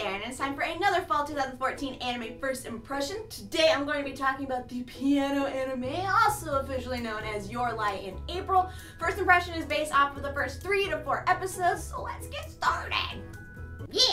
HappiLeeErin, and it's time for another fall 2014 anime first impression. Today I'm going to be talking about the piano anime, also officially known as Your Lie in April. First impression is based off of the first 3 to 4 episodes, so let's get started! Yeah!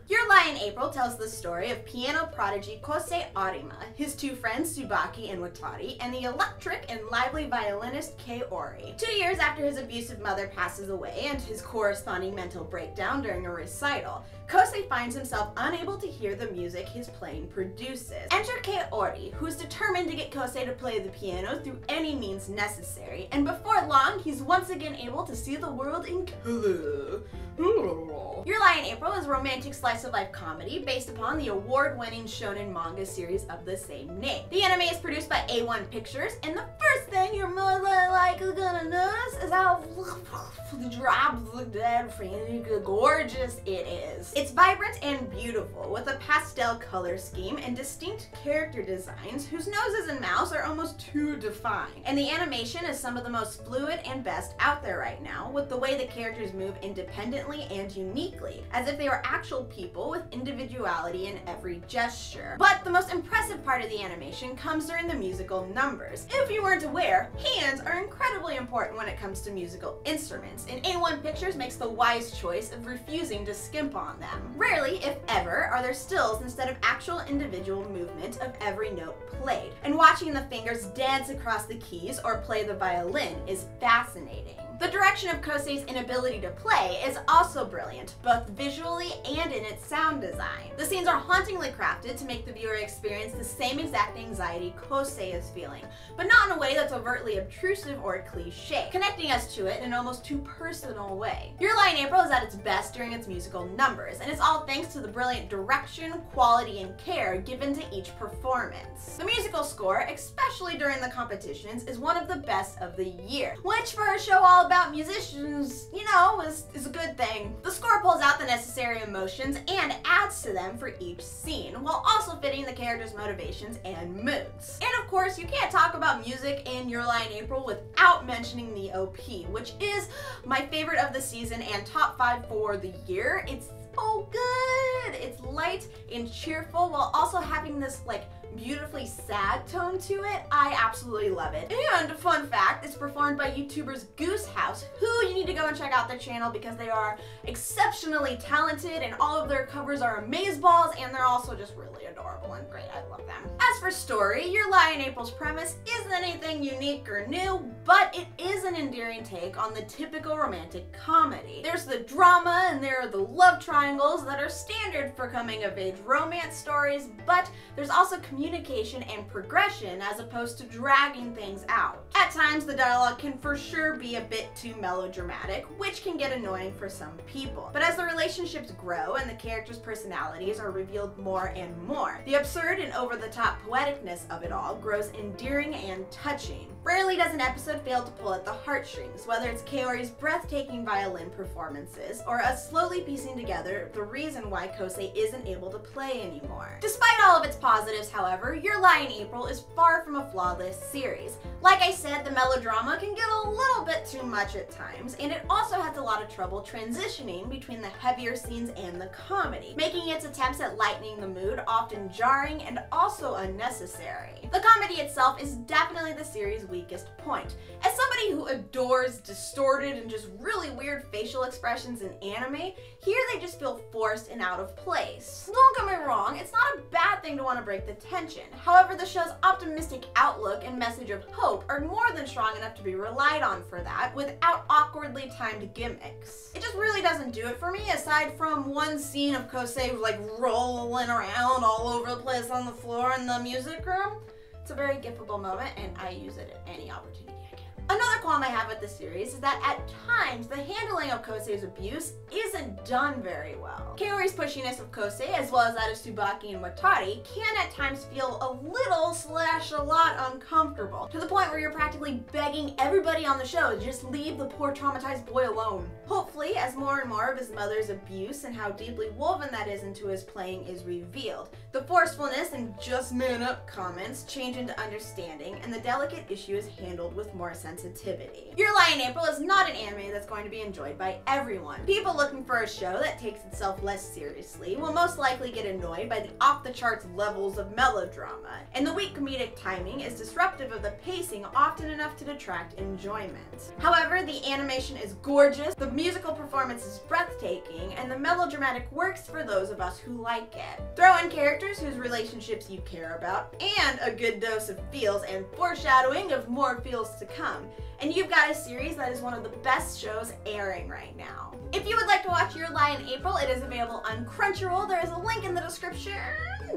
Your Lie in April tells the story of piano prodigy Kosei Arima, his 2 friends Tsubaki and Watari, and the electric and lively violinist Kei Ori. 2 years after his abusive mother passes away and his corresponding mental breakdown during a recital, Kosei finds himself unable to hear the music his playing produces. Enter Kei Ori, who is determined to get Kosei to play the piano through any means necessary, and before long, he's once again able to see the world in color. Your Lie in April is a romantic slice-of-life comedy based upon the award-winning shonen manga series of the same name. The anime is produced by A1 Pictures, and the first thing you're more likely gonna notice is how the drops look dead gorgeous it is. It's vibrant and beautiful, with a pastel color scheme and distinct character designs whose noses and mouths are almost too defined. And the animation is some of the most fluid and best out there right now, with the way the characters move independently and uniquely, as if they were actual people with individuality in every gesture. But the most impressive part of the animation comes during the musical numbers. If you weren't aware, hands are incredibly important when it comes to musical instruments, and A1 Pictures makes the wise choice of refusing to skimp on them. Rarely, if ever, are there stills instead of actual individual movement of every note played, and watching the fingers dance across the keys or play the violin is fascinating. The direction of Kosei's inability to play is also brilliant, both visually and in its sound design. The scenes are hauntingly crafted to make the viewer experience the same exact anxiety Kosei is feeling, but not in a way that's overtly obtrusive or cliché, connecting us to it in an almost too personal way. Your Lie in April is at its best during its musical numbers, and it's all thanks to the brilliant direction, quality, and care given to each performance. The musical score, especially during the competitions, is one of the best of the year, which for a show all about musicians, you know, is a good thing. The score pulls out the necessary emotions and adds to them for each scene, while also fitting the characters' motivations and moods. And of course, you can't talk about music in Your Lie in April without mentioning the OP, which is my favorite of the season and top 5 for the year. It's so good! It's light and cheerful while also having this beautifully sad tone to it. I absolutely love it. And fun fact, it's performed by YouTubers Goose House, who you need to go and check out their channel because they are exceptionally talented and all of their covers are amazeballs, and they're also just really adorable and great. I love them. As for story, Your Lie in April's premise isn't anything unique or new, but it is an endearing take on the typical romantic comedy. There's the drama and there are the love triangles that are standard for coming-of-age romance stories, but there's also communication and progression as opposed to dragging things out. At times, the dialogue can for sure be a bit too melodramatic, which can get annoying for some people. But as the relationships grow and the characters' personalities are revealed more and more, the absurd and over-the-top poeticness of it all grows endearing and touching. Rarely does an episode fail to pull at the heartstrings, whether it's Kaori's breathtaking violin performances or us slowly piecing together the reason why Kosei isn't able to play anymore. Despite all of its positives, however, Your Lie in April is far from a flawless series. Like I said, the melodrama can get a little bit too much at times, and it also has a lot of trouble transitioning between the heavier scenes and the comedy, making its attempts at lightening the mood often jarring and also unnecessary. The comedy itself is definitely the series' weakest point. As somebody who adores distorted and just really weird facial expressions in anime, here they just feel forced and out of place. Don't get me wrong, it's not a bad thing to want to break the tension. However, the show's optimistic outlook and message of hope are more than strong enough to be relied on for that without awkwardly timed gimmicks. It just really doesn't do it for me, aside from one scene of Kosei rolling around all over the place on the floor in the music room. It's a very giftable moment, and I use it at any opportunity I can. Another qualm I have with the series is that at times the handling of Kosei's abuse isn't done very well. Kaori's pushiness of Kosei, as well as that of Tsubaki and Watari, can at times feel a lot uncomfortable, to the point where you're practically begging everybody on the show to just leave the poor traumatized boy alone. Hopefully, as more and more of his mother's abuse and how deeply woven that is into his playing is revealed, the forcefulness and just man up comments change into understanding, and the delicate issue is handled with more sensitivity. sensitivity. Your Lie in April is not an anime that's going to be enjoyed by everyone. People looking for a show that takes itself less seriously will most likely get annoyed by the off-the-charts levels of melodrama, and the weak comedic timing is disruptive of the pacing often enough to detract enjoyment. However, the animation is gorgeous, the musical performance is breathtaking, and the melodramatic works for those of us who like it. Throw in characters whose relationships you care about, and a good dose of feels and foreshadowing of more feels to come, and you've got a series that is one of the best shows airing right now. If you would like to watch Your Lie in April, it is available on Crunchyroll. There is a link in the description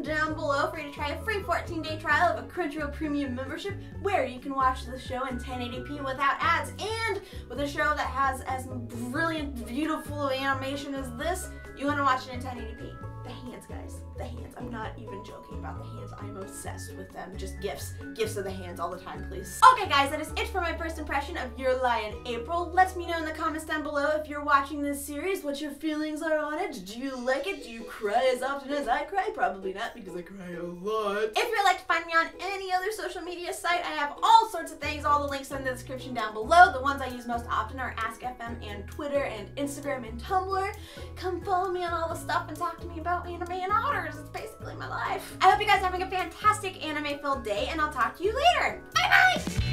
down below for you to try a free 14-day trial of a Crunchyroll Premium membership where you can watch the show in 1080p without ads, and with a show that has as brilliant, beautiful animation as this, you want to watch it in 1080p. The hands, guys. The hands. I'm not even joking about the hands. I'm obsessed with them. Just gifs. Gifs of the hands all the time, please. Okay, guys, that is it for my first impression of Your Lie in April. Let me know in the comments down below if you're watching this series, what your feelings are on it. Did you like it? Do you cry as often as I cry? Probably not, because I cry a lot. If you'd like to find me on any other social media site, I have all sorts of things. All the links are in the description down below. The ones I use most often are AskFM and Twitter and Instagram and Tumblr. Come follow me on all the stuff and talk to me about anime and otters. It's basically my life. I hope you guys are having a fantastic anime-filled day, and I'll talk to you later. Bye-bye!